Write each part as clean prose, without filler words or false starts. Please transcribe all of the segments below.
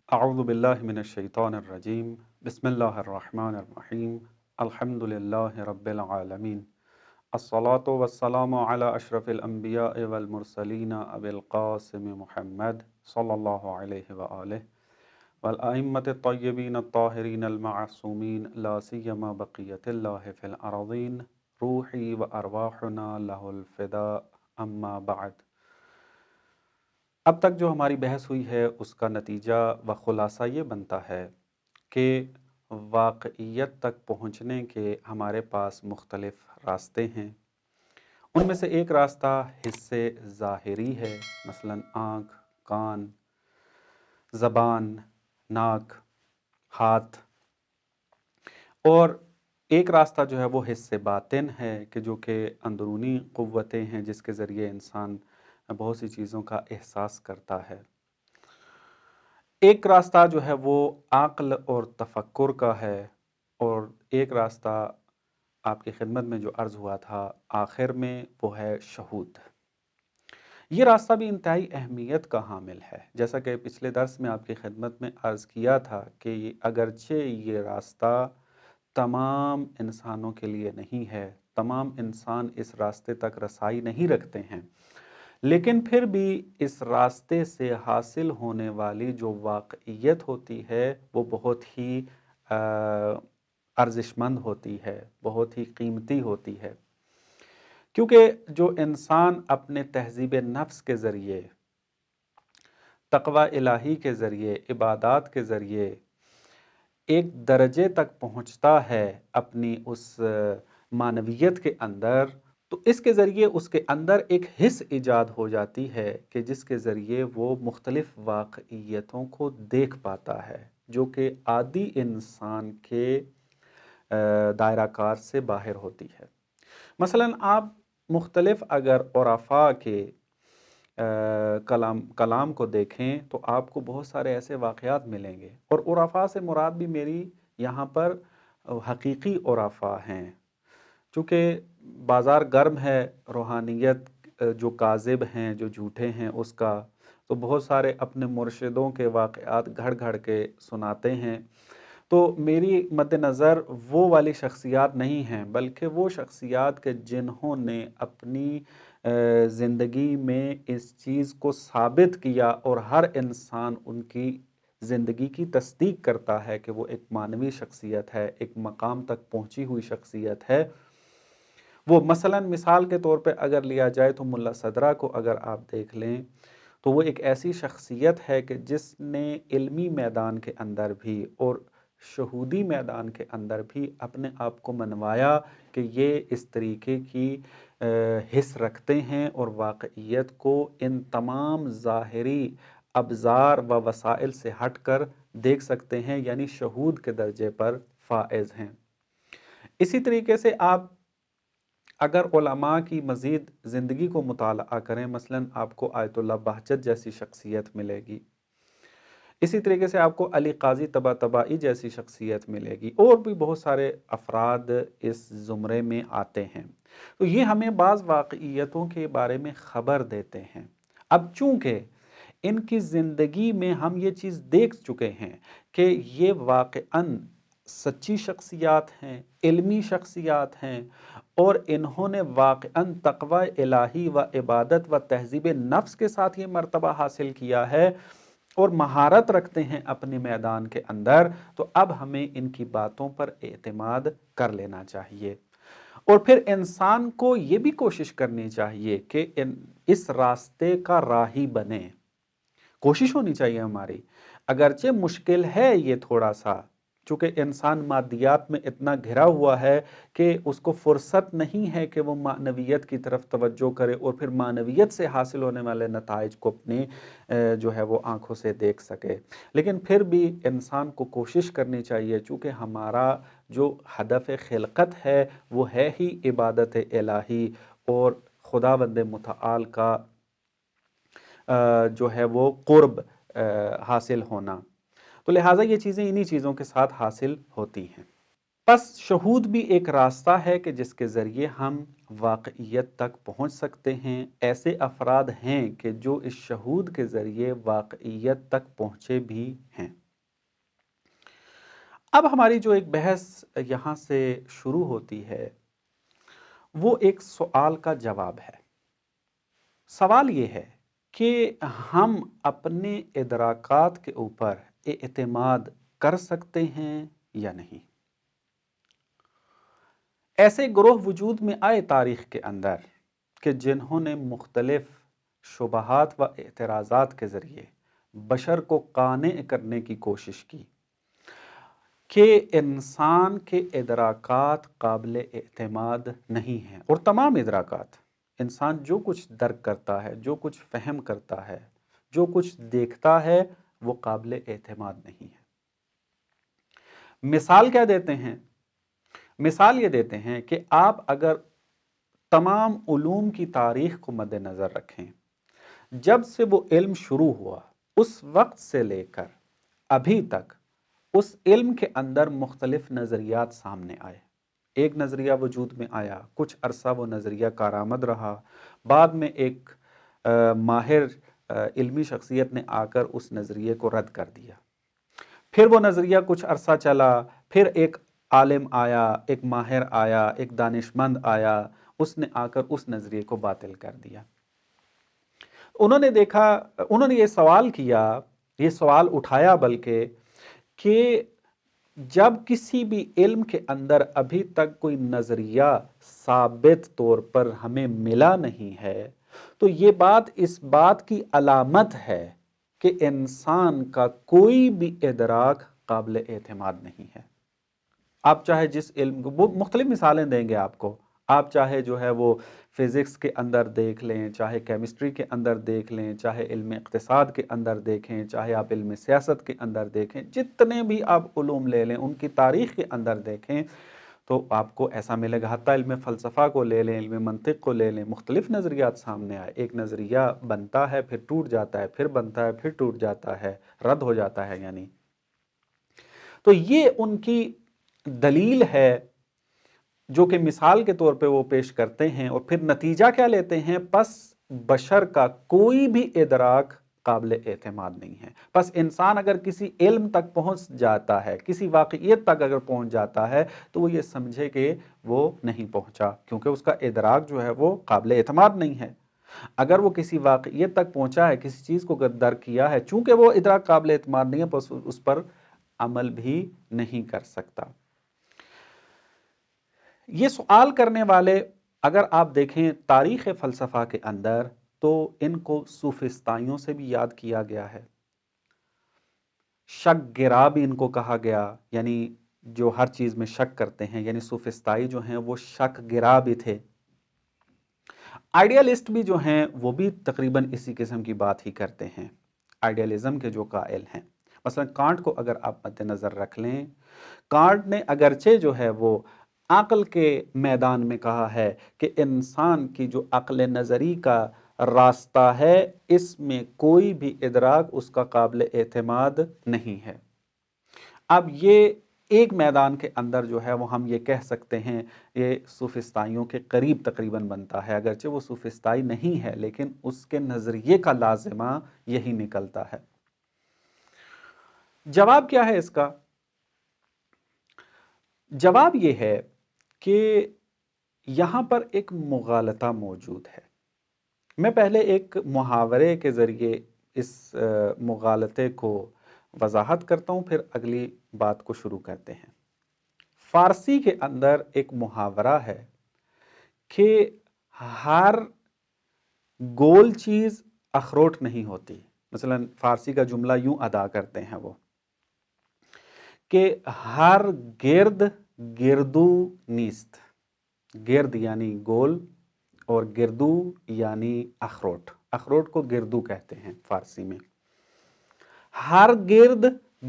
اعوذ باللہ من الشیطان الرجیم بسم اللہ الرحمن الرحیم الحمدللہ رب العالمین الصلاة والسلام علی اشرف الانبیاء والمرسلین ابی القاسم محمد صلی اللہ علیہ وآلہ والائمة الطیبین الطاہرین المعصومین لا سیما بقیت اللہ فی الارضین روحی و ارواحنا لہ الفداء اما بعد۔ اب تک جو ہماری بحث ہوئی ہے اس کا نتیجہ و خلاصہ یہ بنتا ہے کہ واقعیت تک پہنچنے کے ہمارے پاس مختلف راستے ہیں۔ ان میں سے ایک راستہ حصے ظاہری ہے، مثلا آنکھ، کان، زبان، ناک، ہاتھ، اور ایک راستہ جو ہے وہ حصے باطن ہے کہ جو کہ اندرونی قوتیں ہیں جس کے ذریعے انسان بہت سی چیزوں کا احساس کرتا ہے۔ ایک راستہ جو ہے وہ عقل اور تفکر کا ہے، اور ایک راستہ آپ کی خدمت میں جو عرض ہوا تھا آخر میں وہ ہے شہود۔ یہ راستہ بھی انتہائی اہمیت کا حامل ہے، جیسا کہ پچھلے درس میں آپ کی خدمت میں عرض کیا تھا کہ اگرچہ یہ راستہ تمام انسانوں کے لیے نہیں ہے، تمام انسان اس راستے تک رسائی نہیں رکھتے ہیں، لیکن پھر بھی اس راستے سے حاصل ہونے والی جو واقعیت ہوتی ہے وہ بہت ہی ارزشمند ہوتی ہے، بہت ہی قیمتی ہوتی ہے، کیونکہ جو انسان اپنے تہذیب نفس کے ذریعے، تقوی الہی کے ذریعے، عبادات کے ذریعے ایک درجے تک پہنچتا ہے اپنی اس معنویت کے اندر، تو اس کے ذریعے اس کے اندر ایک حس ایجاد ہو جاتی ہے کہ جس کے ذریعے وہ مختلف واقعیتوں کو دیکھ پاتا ہے جو کہ عادی انسان کے دائرہ کار سے باہر ہوتی ہے۔ مثلا آپ مختلف اگر عرفاء کے کلام کو دیکھیں تو آپ کو بہت سارے ایسے واقعات ملیں گے، اور عرفاء سے مراد بھی میری یہاں پر حقیقی عرفاء ہیں، چونکہ بازار گرم ہے روحانیت جو کاذب ہیں، جو جھوٹے ہیں اس کا، تو بہت سارے اپنے مرشدوں کے واقعات گھڑ گھڑ کے سناتے ہیں۔ تو میری مد نظر وہ والی شخصیات نہیں ہیں، بلکہ وہ شخصیات کے جنہوں نے اپنی زندگی میں اس چیز کو ثابت کیا، اور ہر انسان ان کی زندگی کی تصدیق کرتا ہے کہ وہ ایک معنوی شخصیت ہے، ایک مقام تک پہنچی ہوئی شخصیت ہے۔ وہ مثلا مثال کے طور پہ اگر لیا جائے تو ملا صدرہ کو اگر آپ دیکھ لیں تو وہ ایک ایسی شخصیت ہے کہ جس نے علمی میدان کے اندر بھی اور شہودی میدان کے اندر بھی اپنے آپ کو منوایا کہ یہ اس طریقے کی حس رکھتے ہیں اور واقعیت کو ان تمام ظاہری ابزار و وسائل سے ہٹ کر دیکھ سکتے ہیں، یعنی شہود کے درجے پر فائز ہیں۔ اسی طریقے سے آپ اگر علماء کی مزید زندگی کو مطالعہ کریں، مثلا آپ کو آیت اللہ بہجت جیسی شخصیت ملے گی، اسی طریقے سے آپ کو علی قاضی طباطبائی جیسی شخصیت ملے گی، اور بھی بہت سارے افراد اس زمرے میں آتے ہیں۔ تو یہ ہمیں بعض واقعیتوں کے بارے میں خبر دیتے ہیں۔ اب چونکہ ان کی زندگی میں ہم یہ چیز دیکھ چکے ہیں کہ یہ واقعاً سچی شخصیات ہیں، علمی شخصیات ہیں، اور انہوں نے واقعاً تقوی الہی و عبادت و تہذیب نفس کے ساتھ یہ مرتبہ حاصل کیا ہے اور مہارت رکھتے ہیں اپنے میدان کے اندر، تو اب ہمیں ان کی باتوں پر اعتماد کر لینا چاہیے، اور پھر انسان کو یہ بھی کوشش کرنی چاہیے کہ اس راستے کا راہی بنے۔ کوشش ہونی چاہیے ہماری، اگرچہ مشکل ہے یہ تھوڑا سا، چونکہ انسان مادیات میں اتنا گھرا ہوا ہے کہ اس کو فرصت نہیں ہے کہ وہ معنویت کی طرف توجہ کرے اور پھر معنویت سے حاصل ہونے والے نتائج کو اپنے جو ہے وہ آنکھوں سے دیکھ سکے، لیکن پھر بھی انسان کو کوشش کرنی چاہیے، چونکہ ہمارا جو ہدف خلقت ہے وہ ہے ہی عبادت الہی اور خداوند متعال کا جو ہے وہ قرب حاصل ہونا، تو لہٰذا یہ چیزیں انہی چیزوں کے ساتھ حاصل ہوتی ہیں۔ پس شہود بھی ایک راستہ ہے کہ جس کے ذریعے ہم واقعیت تک پہنچ سکتے ہیں، ایسے افراد ہیں کہ جو اس شہود کے ذریعے واقعیت تک پہنچے بھی ہیں۔ اب ہماری جو ایک بحث یہاں سے شروع ہوتی ہے وہ ایک سوال کا جواب ہے۔ سوال یہ ہے کہ ہم اپنے ادراکات کے اوپر اعتماد کر سکتے ہیں یا نہیں۔ ایسے گروہ وجود میں آئے تاریخ کے اندر کہ جنہوں نے مختلف شبہات و اعتراضات کے ذریعے بشر کو قانع کرنے کی کوشش کی کہ انسان کے ادراکات قابل اعتماد نہیں ہیں، اور تمام ادراکات، انسان جو کچھ درک کرتا ہے، جو کچھ فہم کرتا ہے، جو کچھ دیکھتا ہے، وہ قابل اعتماد نہیں ہے۔ مثال کیا دیتے ہیں؟ مثال یہ دیتے ہیں کہ آپ اگر تمام علوم کی تاریخ کو مد نظر رکھیں، جب سے وہ علم شروع ہوا اس وقت سے لے کر ابھی تک اس علم کے اندر مختلف نظریات سامنے آئے۔ ایک نظریہ وجود میں آیا، کچھ عرصہ وہ نظریہ کارآمد رہا، بعد میں ایک ماہر علمی شخصیت نے آ کر اس نظریے کو رد کر دیا۔ پھر وہ نظریہ کچھ عرصہ چلا، پھر ایک عالم آیا، ایک ماہر آیا، ایک دانشمند آیا، اس نے آ کر اس نظریے کو باطل کر دیا۔ انہوں نے دیکھا، انہوں نے یہ سوال کیا، یہ سوال اٹھایا بلکہ کہ جب کسی بھی علم کے اندر ابھی تک کوئی نظریہ ثابت طور پر ہمیں ملا نہیں ہے تو یہ بات اس بات کی علامت ہے کہ انسان کا کوئی بھی ادراک قابل اعتماد نہیں ہے۔ آپ چاہے جس علم کو، وہ مختلف مثالیں دیں گے آپ کو، آپ چاہے جو ہے وہ فزکس کے اندر دیکھ لیں، چاہے کیمسٹری کے اندر دیکھ لیں، چاہے علم اقتصاد کے اندر دیکھیں، چاہے آپ علم سیاست کے اندر دیکھیں، جتنے بھی آپ علوم لے لیں ان کی تاریخ کے اندر دیکھیں تو آپ کو ایسا ملے گا۔ حتیٰ علم فلسفہ کو لے لیں، علم منطق کو لے لیں، مختلف نظریات سامنے آئے، ایک نظریہ بنتا ہے، پھر ٹوٹ جاتا ہے، پھر بنتا ہے، پھر ٹوٹ جاتا ہے، رد ہو جاتا ہے یعنی۔ تو یہ ان کی دلیل ہے جو کہ مثال کے طور پہ وہ پیش کرتے ہیں، اور پھر نتیجہ کیا لیتے ہیں؟ پس بشر کا کوئی بھی ادراک قابل اعتماد نہیں ہے۔ پس انسان اگر کسی علم تک پہنچ جاتا ہے، کسی واقعیت تک اگر پہنچ جاتا ہے تو وہ یہ سمجھے کہ وہ نہیں پہنچا، کیونکہ اس کا ادراک جو ہے وہ قابل اعتماد نہیں ہے۔ اگر وہ کسی واقعیت تک پہنچا ہے، کسی چیز کو درک کیا ہے، چونکہ وہ ادراک قابل اعتماد نہیں ہے، پس اس پر عمل بھی نہیں کر سکتا۔ یہ سوال کرنے والے اگر آپ دیکھیں تاریخ فلسفہ کے اندر تو ان کو سوفسطائیوں سے بھی یاد کیا گیا ہے۔ شک گرا بھی ان کو کہا گیا، یعنی جو ہر چیز میں شک کرتے ہیں، یعنی سوفسطائی جو ہیں وہ شک گرا بھی تھے۔ آئیڈیالسٹ بھی جو ہیں وہ بھی تقریباً اسی قسم کی بات ہی کرتے ہیں، آئیڈیالزم کے جو قائل ہیں۔ مثلا کانٹ کو اگر آپ مد نظر رکھ لیں، کانٹ نے اگرچہ جو ہے وہ عقل کے میدان میں کہا ہے کہ انسان کی جو عقل نظری کا راستہ ہے اس میں کوئی بھی ادراک اس کا قابل اعتماد نہیں ہے۔ اب یہ ایک میدان کے اندر جو ہے وہ ہم یہ کہہ سکتے ہیں یہ سوفسطائیوں کے قریب تقریباً بنتا ہے، اگرچہ وہ سوفسطائی نہیں ہے لیکن اس کے نظریے کا لازمہ یہی نکلتا ہے۔ جواب کیا ہے اس کا؟ جواب یہ ہے کہ یہاں پر ایک مغالطہ موجود ہے۔ میں پہلے ایک محاورے کے ذریعے اس مغالطے کو وضاحت کرتا ہوں، پھر اگلی بات کو شروع کرتے ہیں۔ فارسی کے اندر ایک محاورہ ہے کہ ہر گول چیز اخروٹ نہیں ہوتی۔ مثلا فارسی کا جملہ یوں ادا کرتے ہیں وہ کہ ہر گرد گردو نیست، گرد یعنی گول اور گردو یعنی اخروٹ، اخروٹ کو گردو کہتے ہیں فارسی میں۔ ہر گرد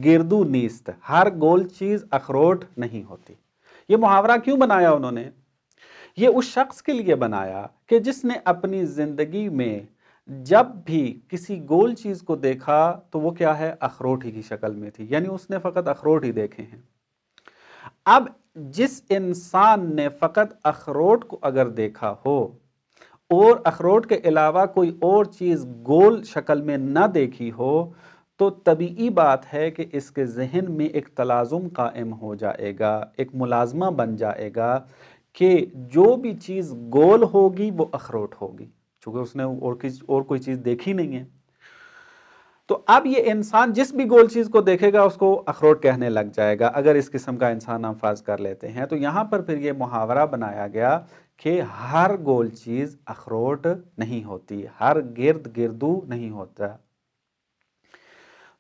گردو نیست، ہر گول چیز اخروٹ نہیں ہوتی۔ یہ محاورہ کیوں بنایا انہوں نے؟ یہ اس شخص کے لیے بنایا کہ جس نے اپنی زندگی میں جب بھی کسی گول چیز کو دیکھا تو وہ کیا ہے؟ اخروٹ ہی کی شکل میں تھی، یعنی اس نے فقط اخروٹ ہی دیکھے ہیں۔ اب جس انسان نے فقط اخروٹ کو اگر دیکھا ہو اور اخروٹ کے علاوہ کوئی اور چیز گول شکل میں نہ دیکھی ہو تو طبیعی بات ہے کہ اس کے ذہن میں ایک تلازم قائم ہو جائے گا، ایک ملازمہ بن جائے گا کہ جو بھی چیز گول ہوگی وہ اخروٹ ہوگی، چونکہ اس نے اور کوئی چیز دیکھی نہیں ہے۔ تو اب یہ انسان جس بھی گول چیز کو دیکھے گا اس کو اخروٹ کہنے لگ جائے گا، اگر اس قسم کا انسان ہم فرض کر لیتے ہیں۔ تو یہاں پر پھر یہ محاورہ بنایا گیا کہ ہر گول چیز اخروٹ نہیں ہوتی، ہر گردو نہیں ہوتا۔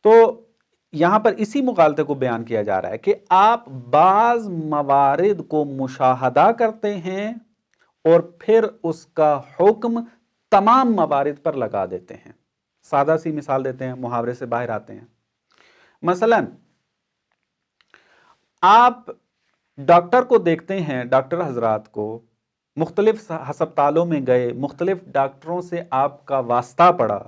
تو یہاں پر اسی مغالطے کو بیان کیا جا رہا ہے کہ آپ بعض موارد کو مشاہدہ کرتے ہیں اور پھر اس کا حکم تمام موارد پر لگا دیتے ہیں۔ سادہ سی مثال دیتے ہیں، محاورے سے باہر آتے ہیں۔ مثلا آپ ڈاکٹر کو دیکھتے ہیں، ڈاکٹر حضرات کو مختلف ہسپتالوں میں گئے، مختلف ڈاکٹروں سے آپ کا واسطہ پڑا،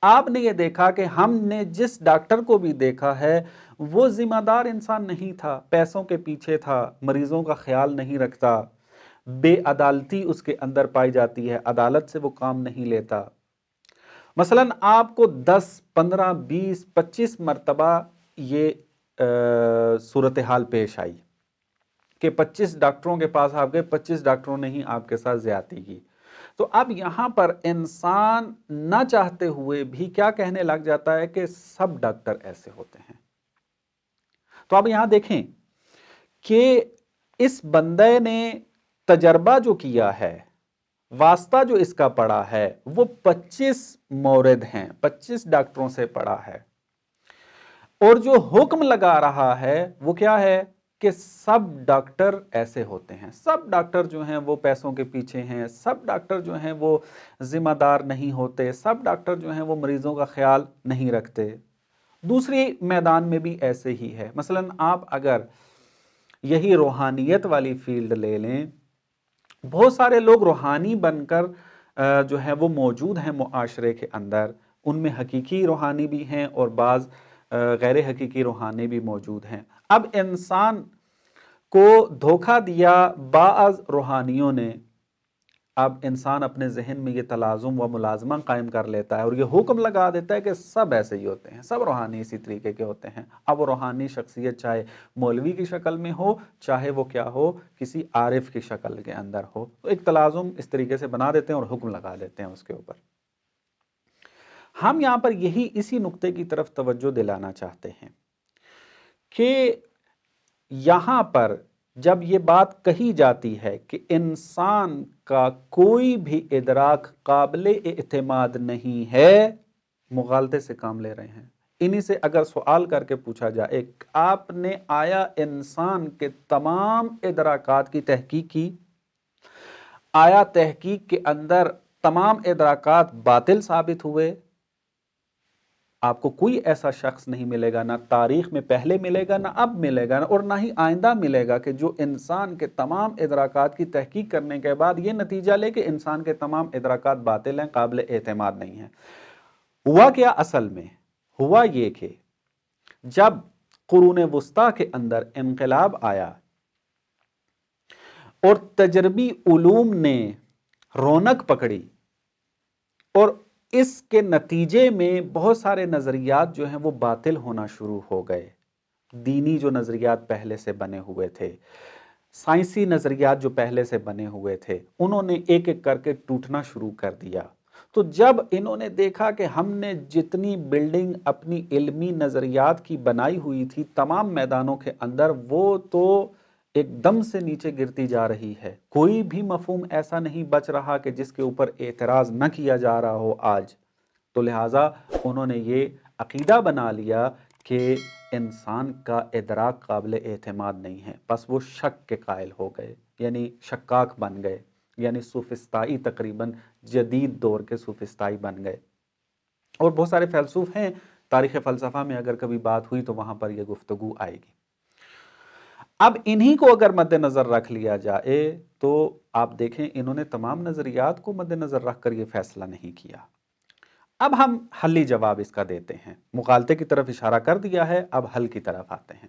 آپ نے یہ دیکھا کہ ہم نے جس ڈاکٹر کو بھی دیکھا ہے وہ ذمہ دار انسان نہیں تھا، پیسوں کے پیچھے تھا، مریضوں کا خیال نہیں رکھتا، بے عدالتی اس کے اندر پائی جاتی ہے، عدالت سے وہ کام نہیں لیتا۔ مثلا آپ کو 10 15 20 25 مرتبہ یہ صورتحال پیش آئی کہ 25 ڈاکٹروں کے پاس آپ گئے، 25 ڈاکٹروں نے ہی آپ کے ساتھ زیادتی کی۔ تو اب یہاں پر انسان نہ چاہتے ہوئے بھی کیا کہنے لگ جاتا ہے کہ سب ڈاکٹر ایسے ہوتے ہیں۔ تو اب یہاں دیکھیں کہ اس بندے نے تجربہ جو کیا ہے، واسطہ جو اس کا پڑا ہے وہ 25 مورد ہیں، 25 ڈاکٹروں سے پڑا ہے، اور جو حکم لگا رہا ہے وہ کیا ہے کہ سب ڈاکٹر ایسے ہوتے ہیں، سب ڈاکٹر جو ہیں وہ پیسوں کے پیچھے ہیں، سب ڈاکٹر جو ہیں وہ ذمہ دار نہیں ہوتے، سب ڈاکٹر جو ہیں وہ مریضوں کا خیال نہیں رکھتے۔ دوسری میدان میں بھی ایسے ہی ہے۔ مثلا آپ اگر یہی روحانیت والی فیلڈ لے لیں، بہت سارے لوگ روحانی بن کر جو ہے وہ موجود ہیں معاشرے کے اندر، ان میں حقیقی روحانی بھی ہیں اور بعض غیر حقیقی روحانی بھی موجود ہیں۔ اب انسان کو دھوکہ دیا بعض روحانیوں نے، اب انسان اپنے ذہن میں یہ تلازم و ملازمہ قائم کر لیتا ہے اور یہ حکم لگا دیتا ہے کہ سب ایسے ہی ہوتے ہیں، سب روحانی اسی طریقے کے ہوتے ہیں۔ اب وہ روحانی شخصیت چاہے مولوی کی شکل میں ہو، چاہے وہ کیا ہو، کسی عارف کی شکل کے اندر ہو، تو ایک تلازم اس طریقے سے بنا دیتے ہیں اور حکم لگا دیتے ہیں اس کے اوپر۔ ہم یہاں پر اسی نقطے کی طرف توجہ دلانا چاہتے ہیں کہ یہاں پر جب یہ بات کہی جاتی ہے کہ انسان کا کوئی بھی ادراک قابل اعتماد نہیں ہے، مغالطے سے کام لے رہے ہیں۔ انہی سے اگر سوال کر کے پوچھا جائے آپ نے آیا انسان کے تمام ادراکات کی تحقیق کی؟ آیا تحقیق کے اندر تمام ادراکات باطل ثابت ہوئے؟ آپ کو کوئی ایسا شخص نہیں ملے گا، نہ تاریخ میں پہلے ملے گا، نہ اب ملے گا، اور نہ ہی آئندہ ملے گا کہ جو انسان کے تمام ادراکات کی تحقیق کرنے کے بعد یہ نتیجہ لے کہ انسان کے تمام ادراکات باطل ہیں، قابل اعتماد نہیں ہیں۔ ہوا کیا اصل میں؟ ہوا یہ کہ جب قرون وسطیٰ کے اندر انقلاب آیا اور تجربی علوم نے رونق پکڑی، اور اس کے نتیجے میں بہت سارے نظریات جو ہیں وہ باطل ہونا شروع ہو گئے۔ دینی جو نظریات پہلے سے بنے ہوئے تھے، سائنسی نظریات جو پہلے سے بنے ہوئے تھے، انہوں نے ایک ایک کر کے ٹوٹنا شروع کر دیا۔ تو جب انہوں نے دیکھا کہ ہم نے جتنی بلڈنگ اپنی علمی نظریات کی بنائی ہوئی تھی تمام میدانوں کے اندر، وہ تو ایک دم سے نیچے گرتی جا رہی ہے، کوئی بھی مفہوم ایسا نہیں بچ رہا کہ جس کے اوپر اعتراض نہ کیا جا رہا ہو آج۔ تو لہٰذا انہوں نے یہ عقیدہ بنا لیا کہ انسان کا ادراک قابل اعتماد نہیں ہے، بس وہ شک کے قائل ہو گئے، یعنی شکاک بن گئے، یعنی سوفسطائی، تقریباً جدید دور کے سوفسطائی بن گئے۔ اور بہت سارے فیلسوف ہیں، تاریخ فلسفہ میں اگر کبھی بات ہوئی تو وہاں پر یہ گفتگو آئے گی۔ اب انہی کو اگر مد نظر رکھ لیا جائے تو آپ دیکھیں انہوں نے تمام نظریات کو مد نظر رکھ کر یہ فیصلہ نہیں کیا۔ اب ہم حلی جواب اس کا دیتے ہیں، مغالطے کی طرف اشارہ کر دیا ہے، اب حل کی طرف آتے ہیں۔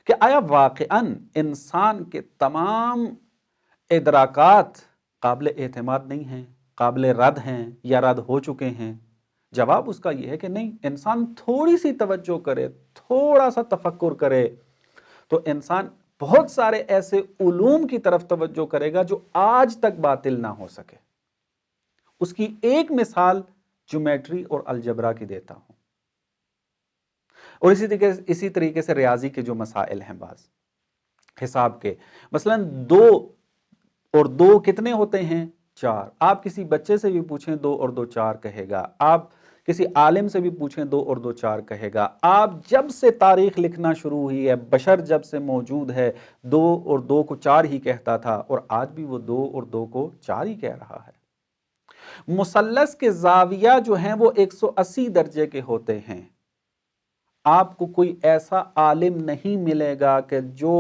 کہ آیا واقعاً انسان کے تمام ادراکات قابل اعتماد نہیں ہیں، قابل رد ہیں یا رد ہو چکے ہیں؟ جواب اس کا یہ ہے کہ نہیں، انسان تھوڑی سی توجہ کرے، تھوڑا سا تفکر کرے تو انسان بہت سارے ایسے علوم کی طرف توجہ کرے گا جو آج تک باطل نہ ہو سکے۔ اس کی ایک مثال جیومیٹری اور الجبرا کی دیتا ہوں، اور اسی طریقے سے ریاضی کے جو مسائل ہیں، بعض حساب کے، مثلا 2 اور 2 کتنے ہوتے ہیں؟ 4۔ آپ کسی بچے سے بھی پوچھیں 2 اور 2 4 کہے گا، آپ کسی عالم سے بھی پوچھیں 2 اور 2 4 کہے گا۔ آپ جب سے تاریخ لکھنا شروع ہوئی ہے، بشر جب سے موجود ہے، 2 اور 2 کو 4 ہی کہتا تھا، اور آج بھی وہ 2 اور 2 کو 4 ہی کہہ رہا ہے۔ مثلث کے زاویہ جو ہیں وہ 180 درجے کے ہوتے ہیں۔ آپ کو کوئی ایسا عالم نہیں ملے گا کہ جو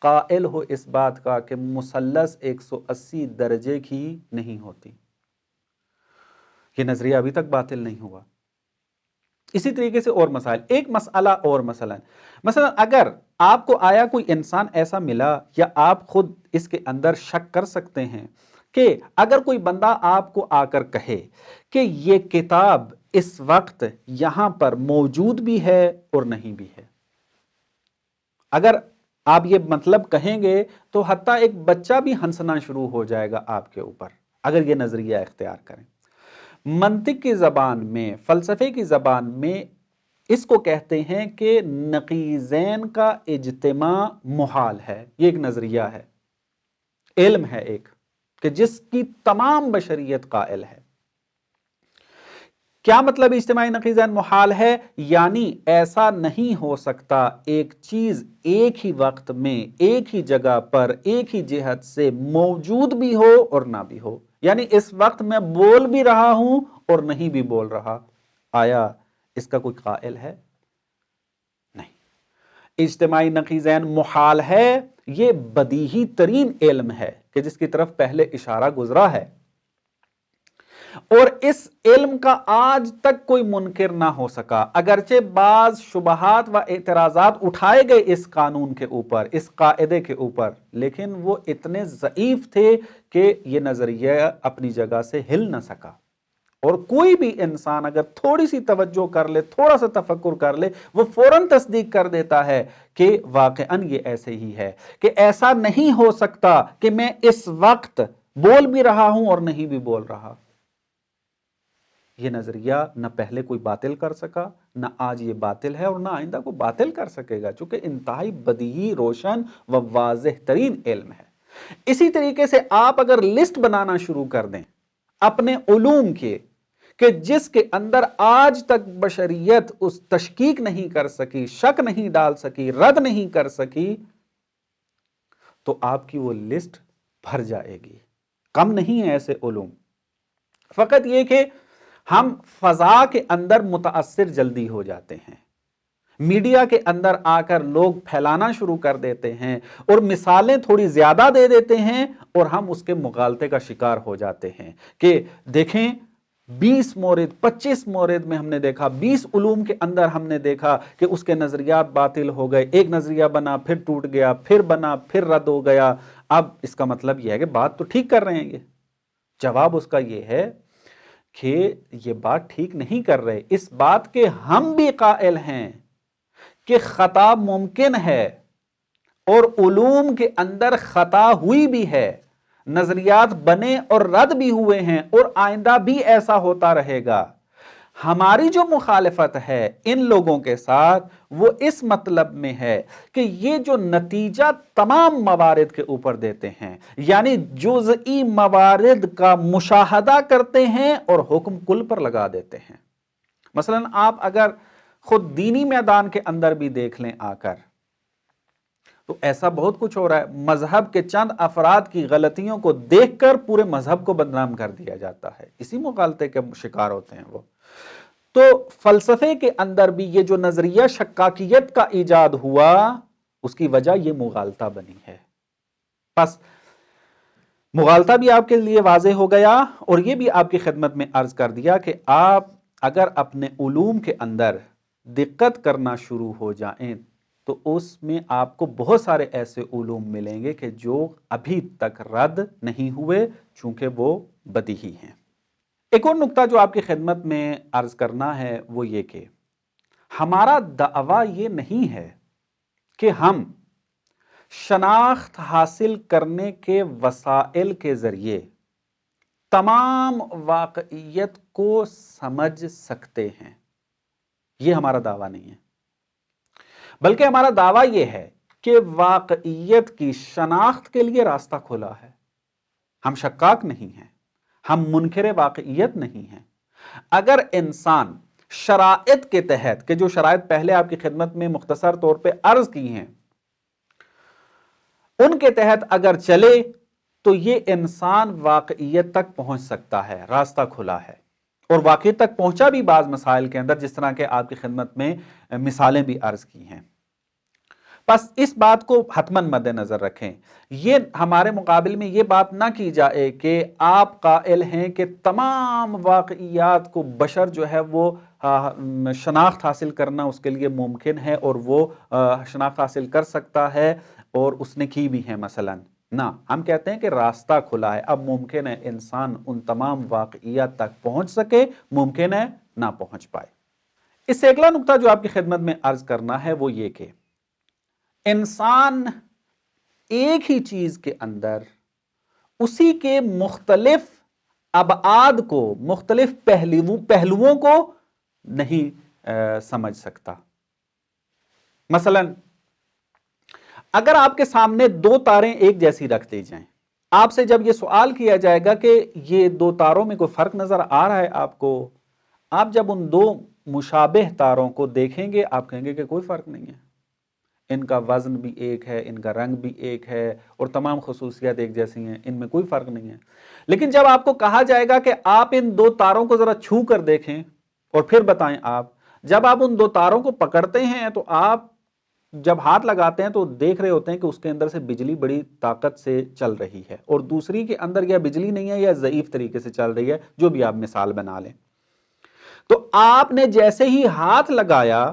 قائل ہو اس بات کا کہ مثلث 180 درجے کی نہیں ہوتی۔ یہ نظریہ ابھی تک باطل نہیں ہوا۔ اسی طریقے سے اور مسائل، ایک مسئلہ اور، مثلا اگر آپ کو آیا کوئی انسان ایسا ملا، یا آپ خود اس کے اندر شک کر سکتے ہیں کہ اگر کوئی بندہ آپ کو آ کر کہے کہ یہ کتاب اس وقت یہاں پر موجود بھی ہے اور نہیں بھی ہے، اگر آپ یہ مطلب کہیں گے تو حتیٰ ایک بچہ بھی ہنسنا شروع ہو جائے گا آپ کے اوپر، اگر یہ نظریہ اختیار کریں۔ منطق کی زبان میں، فلسفے کی زبان میں اس کو کہتے ہیں کہ نقیضین کا اجتماع محال ہے۔ یہ ایک نظریہ ہے، علم ہے ایک، کہ جس کی تمام بشریت قائل ہے۔ کیا مطلب اجتماعی نقیضین محال ہے؟ یعنی ایسا نہیں ہو سکتا ایک چیز ایک ہی وقت میں، ایک ہی جگہ پر، ایک ہی جہت سے موجود بھی ہو اور نہ بھی ہو۔ یعنی اس وقت میں بول بھی رہا ہوں اور نہیں بھی بول رہا۔ آیا اس کا کوئی قائل ہے؟ نہیں۔ اجتماعی نقیضین محال ہے، یہ بدیہی ترین علم ہے کہ جس کی طرف پہلے اشارہ گزرا ہے، اور اس علم کا آج تک کوئی منکر نہ ہو سکا۔ اگرچہ بعض شبہات و اعتراضات اٹھائے گئے اس قانون کے اوپر، اس قاعدے کے اوپر، لیکن وہ اتنے ضعیف تھے کہ یہ نظریہ اپنی جگہ سے ہل نہ سکا۔ اور کوئی بھی انسان اگر تھوڑی سی توجہ کر لے، تھوڑا سا تفکر کر لے، وہ فوراً تصدیق کر دیتا ہے کہ واقعاً یہ ایسے ہی ہے، کہ ایسا نہیں ہو سکتا کہ میں اس وقت بول بھی رہا ہوں اور نہیں بھی بول رہا۔ یہ نظریہ نہ پہلے کوئی باطل کر سکا، نہ آج یہ باطل ہے، اور نہ آئندہ کو باطل کر سکے گا، چونکہ انتہائی بدیہی، روشن و واضح ترین علم ہے۔ اسی طریقے سے آپ اگر لسٹ بنانا شروع کر دیں اپنے علوم کے، کہ جس کے اندر آج تک بشریت اس تشکیک نہیں کر سکی، شک نہیں ڈال سکی، رد نہیں کر سکی، تو آپ کی وہ لسٹ بھر جائے گی۔ کم نہیں ہے ایسے علوم، فقط یہ کہ ہم فضا کے اندر متاثر جلدی ہو جاتے ہیں، میڈیا کے اندر آ کر لوگ پھیلانا شروع کر دیتے ہیں، اور مثالیں تھوڑی زیادہ دے دیتے ہیں، اور ہم اس کے مغالطے کا شکار ہو جاتے ہیں کہ دیکھیں 20 مورد 25 مورد میں ہم نے دیکھا، 20 علوم کے اندر ہم نے دیکھا کہ اس کے نظریات باطل ہو گئے، ایک نظریہ بنا پھر ٹوٹ گیا، پھر بنا پھر رد ہو گیا۔ اب اس کا مطلب یہ ہے کہ بات تو ٹھیک کر رہے ہیں یہ؟ جواب اس کا یہ ہے کہ یہ بات ٹھیک نہیں کر رہے، اس بات کے ہم بھی قائل ہیں کہ خطا ممکن ہے، اور علوم کے اندر خطا ہوئی بھی ہے، نظریات بنے اور رد بھی ہوئے ہیں، اور آئندہ بھی ایسا ہوتا رہے گا۔ ہماری جو مخالفت ہے ان لوگوں کے ساتھ، وہ اس مطلب میں ہے کہ یہ جو نتیجہ تمام موارد کے اوپر دیتے ہیں، یعنی جزئی موارد کا مشاہدہ کرتے ہیں اور حکم کل پر لگا دیتے ہیں۔ مثلا آپ اگر خود دینی میدان کے اندر بھی دیکھ لیں آ کر، تو ایسا بہت کچھ ہو رہا ہے۔ مذہب کے چند افراد کی غلطیوں کو دیکھ کر پورے مذہب کو بدنام کر دیا جاتا ہے، اسی مغالطے کے شکار ہوتے ہیں وہ۔ تو فلسفے کے اندر بھی یہ جو نظریہ شکاکیت کا ایجاد ہوا، اس کی وجہ یہ مغالطہ بنی ہے۔ پس مغالطہ بھی آپ کے لیے واضح ہو گیا، اور یہ بھی آپ کی خدمت میں عرض کر دیا کہ آپ اگر اپنے علوم کے اندر دقت کرنا شروع ہو جائیں تو اس میں آپ کو بہت سارے ایسے علوم ملیں گے کہ جو ابھی تک رد نہیں ہوئے، چونکہ وہ بدیہی ہیں۔ ایک اور نقطہ جو آپ کی خدمت میں عرض کرنا ہے وہ یہ کہ ہمارا دعویٰ یہ نہیں ہے کہ ہم شناخت حاصل کرنے کے وسائل کے ذریعے تمام واقعیت کو سمجھ سکتے ہیں، یہ ہمارا دعویٰ نہیں ہے، بلکہ ہمارا دعویٰ یہ ہے کہ واقعیت کی شناخت کے لیے راستہ کھلا ہے۔ ہم شکاک نہیں ہیں، ہم منکر واقعیت نہیں ہیں۔ اگر انسان شرائط کے تحت، کہ جو شرائط پہلے آپ کی خدمت میں مختصر طور پہ عرض کی ہیں، ان کے تحت اگر چلے تو یہ انسان واقعیت تک پہنچ سکتا ہے، راستہ کھلا ہے، اور واقعیت تک پہنچا بھی بعض مسائل کے اندر، جس طرح کہ آپ کی خدمت میں مثالیں بھی عرض کی ہیں۔ بس اس بات کو حتماً مد نظر رکھیں، یہ ہمارے مقابل میں یہ بات نہ کی جائے کہ آپ قائل ہیں کہ تمام واقعیات کو بشر جو ہے وہ شناخت حاصل کرنا اس کے لیے ممکن ہے، اور وہ شناخت حاصل کر سکتا ہے، اور اس نے کی بھی ہے مثلاً۔ نہ، ہم کہتے ہیں کہ راستہ کھلا ہے، اب ممکن ہے انسان ان تمام واقعیات تک پہنچ سکے، ممکن ہے نہ پہنچ پائے۔ اس سے اگلا نقطہ جو آپ کی خدمت میں عرض کرنا ہے وہ یہ کہ انسان ایک ہی چیز کے اندر اسی کے مختلف ابعاد کو، مختلف پہلوؤں کو نہیں سمجھ سکتا۔ مثلا اگر آپ کے سامنے دو تاریں ایک جیسی رکھ دی جائیں، آپ سے جب یہ سوال کیا جائے گا کہ یہ دو تاروں میں کوئی فرق نظر آ رہا ہے آپ کو، آپ جب ان دو مشابہ تاروں کو دیکھیں گے آپ کہیں گے کہ کوئی فرق نہیں ہے، ان کا وزن بھی ایک ہے، ان کا رنگ بھی ایک ہے، اور تمام خصوصیات ایک جیسی ہیں، ان میں کوئی فرق نہیں ہے۔ لیکن جب آپ کو کہا جائے گا کہ آپ ان دو تاروں کو ذرا چھو کر دیکھیں اور پھر بتائیں، آپ جب آپ ان دو تاروں کو پکڑتے ہیں تو آپ جب ہاتھ لگاتے ہیں تو دیکھ رہے ہوتے ہیں کہ اس کے اندر سے بجلی بڑی طاقت سے چل رہی ہے، اور دوسری کے اندر یا بجلی نہیں ہے یا ضعیف طریقے سے چل رہی ہے، جو بھی آپ مثال بنا لیں۔ تو آپ نے جیسے ہی ہاتھ لگایا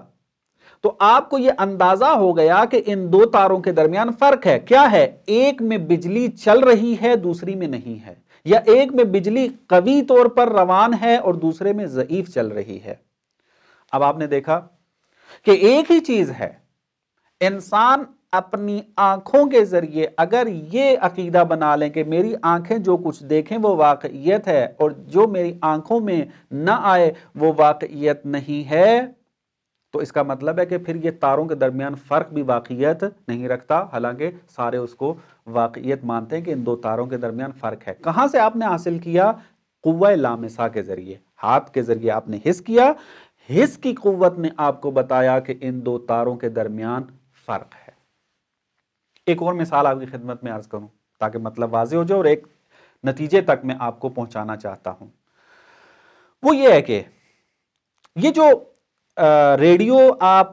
تو آپ کو یہ اندازہ ہو گیا کہ ان دو تاروں کے درمیان فرق ہے۔ کیا ہے؟ ایک میں بجلی چل رہی ہے، دوسری میں نہیں ہے، یا ایک میں بجلی قوی طور پر روان ہے اور دوسرے میں ضعیف چل رہی ہے۔ اب آپ نے دیکھا کہ ایک ہی چیز ہے، انسان اپنی آنکھوں کے ذریعے اگر یہ عقیدہ بنا لیں کہ میری آنکھیں جو کچھ دیکھیں وہ واقعیت ہے، اور جو میری آنکھوں میں نہ آئے وہ واقعیت نہیں ہے، تو اس کا مطلب ہے کہ پھر یہ تاروں کے درمیان فرق بھی واقعیت نہیں رکھتا، حالانکہ سارے اس کو واقعیت مانتے ہیں کہ ان دو تاروں کے درمیان فرق ہے۔ کہاں سے آپ نے حاصل کیا؟ قوہ لامسہ کے ذریعے، ہاتھ کے ذریعے آپ نے حس کیا، حس کی قوت نے آپ کو بتایا کہ ان دو تاروں کے درمیان فرق ہے۔ ایک اور مثال آپ کی خدمت میں عرض کروں تاکہ مطلب واضح ہو جائے، اور ایک نتیجے تک میں آپ کو پہنچانا چاہتا ہوں، وہ یہ ہے کہ یہ جو ریڈیو آپ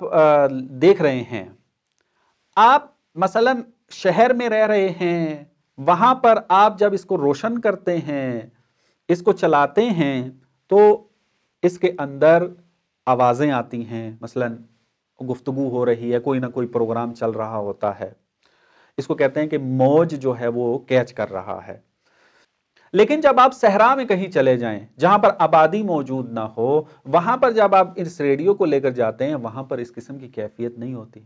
دیکھ رہے ہیں، آپ مثلا شہر میں رہ رہے ہیں، وہاں پر آپ جب اس کو روشن کرتے ہیں، اس کو چلاتے ہیں، تو اس کے اندر آوازیں آتی ہیں، مثلا گفتگو ہو رہی ہے، کوئی نہ کوئی پروگرام چل رہا ہوتا ہے، اس کو کہتے ہیں کہ موج جو ہے وہ کیچ کر رہا ہے۔ لیکن جب آپ صحرا میں کہیں چلے جائیں جہاں پر آبادی موجود نہ ہو، وہاں پر جب آپ اس ریڈیو کو لے کر جاتے ہیں، وہاں پر اس قسم کی کیفیت نہیں ہوتی۔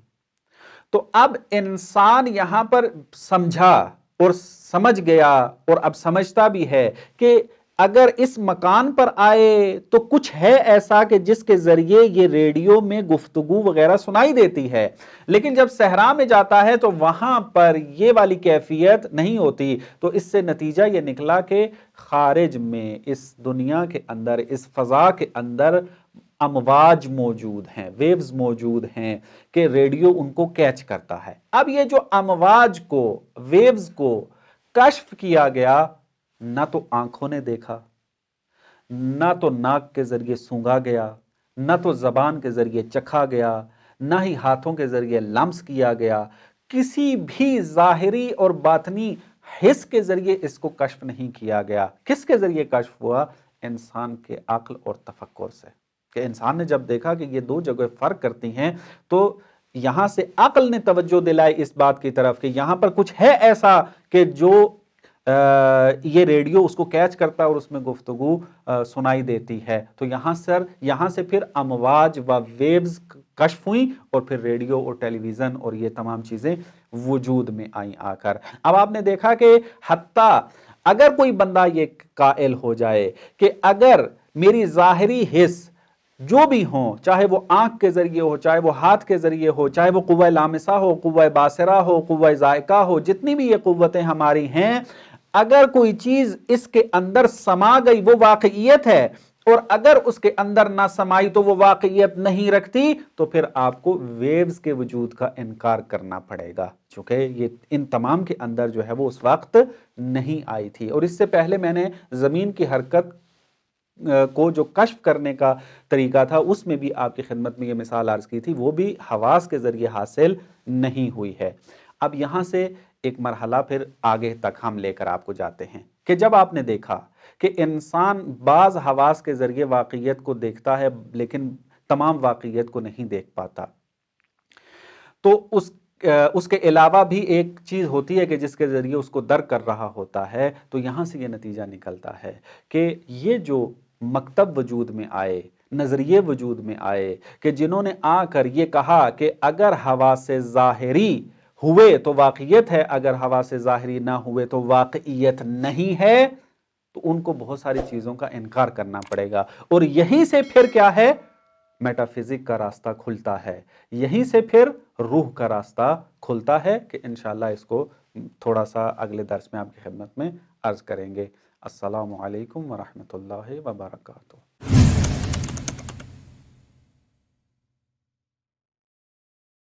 تو اب انسان یہاں پر سمجھا اور سمجھ گیا، اور اب سمجھتا بھی ہے کہ اگر اس مکان پر آئے تو کچھ ہے ایسا کہ جس کے ذریعے یہ ریڈیو میں گفتگو وغیرہ سنائی دیتی ہے، لیکن جب صحرا میں جاتا ہے تو وہاں پر یہ والی کیفیت نہیں ہوتی۔ تو اس سے نتیجہ یہ نکلا کہ خارج میں، اس دنیا کے اندر، اس فضا کے اندر امواج موجود ہیں، ویوز موجود ہیں کہ ریڈیو ان کو کیچ کرتا ہے۔ اب یہ جو امواج کو، ویوز کو کشف کیا گیا، نہ تو آنکھوں نے دیکھا، نہ تو ناک کے ذریعے سونگا گیا، نہ تو زبان کے ذریعے چکھا گیا، نہ ہی ہاتھوں کے ذریعے لمس کیا گیا، کسی بھی ظاہری اور باطنی حس کے ذریعے اس کو کشف نہیں کیا گیا۔ کس کے ذریعے کشف ہوا؟ انسان کے عقل اور تفکر سے، کہ انسان نے جب دیکھا کہ یہ دو جگہ فرق کرتی ہیں، تو یہاں سے عقل نے توجہ دلائی اس بات کی طرف کہ یہاں پر کچھ ہے ایسا کہ جو یہ ریڈیو اس کو کیچ کرتا ہے اور اس میں گفتگو سنائی دیتی ہے. تو یہاں سے پھر امواج و ویوز کشف ہوئیں اور پھر ریڈیو اور ٹیلی ویژن اور یہ تمام چیزیں وجود میں آئیں آ کر. اب آپ نے دیکھا کہ حتیٰ اگر کوئی بندہ یہ قائل ہو جائے کہ اگر میری ظاہری حس جو بھی ہوں، چاہے وہ آنکھ کے ذریعے ہو، چاہے وہ ہاتھ کے ذریعے ہو، چاہے وہ قوہ لامسہ ہو، قوہ باصرہ ہو، قوہ ذائقہ ہو، جتنی بھی یہ قوتیں ہماری ہیں، اگر کوئی چیز اس کے اندر سما گئی وہ واقعیت ہے، اور اگر اس کے اندر نہ سمائی تو وہ واقعیت نہیں رکھتی، تو پھر آپ کو ویوز کے وجود کا انکار کرنا پڑے گا، چونکہ یہ ان تمام کے اندر جو ہے وہ اس وقت نہیں آئی تھی. اور اس سے پہلے میں نے زمین کی حرکت کو جو کشف کرنے کا طریقہ تھا اس میں بھی آپ کی خدمت میں یہ مثال عرض کی تھی، وہ بھی حواس کے ذریعے حاصل نہیں ہوئی ہے. اب یہاں سے ایک مرحلہ پھر آگے تک ہم لے کر آپ کو جاتے ہیں کہ جب آپ نے دیکھا کہ انسان بعض حواس کے ذریعے واقعیت کو دیکھتا ہے لیکن تمام واقعیت کو نہیں دیکھ پاتا، تو اس کے علاوہ بھی ایک چیز ہوتی ہے کہ جس کے ذریعے اس کو درک کر رہا ہوتا ہے. تو یہاں سے یہ نتیجہ نکلتا ہے کہ یہ جو مکتب وجود میں آئے، نظریے وجود میں آئے کہ جنہوں نے آ کر یہ کہا کہ اگر حواس ظاہری ہوئے تو واقعیت ہے، اگر حواس ظاہری نہ ہوئے تو واقعیت نہیں ہے، تو ان کو بہت ساری چیزوں کا انکار کرنا پڑے گا. اور یہیں سے پھر کیا ہے، میٹا فزک کا راستہ کھلتا ہے، یہیں سے پھر روح کا راستہ کھلتا ہے کہ انشاءاللہ اس کو تھوڑا سا اگلے درس میں آپ کی خدمت میں عرض کریں گے. السلام علیکم ورحمۃ اللہ وبرکاتہ.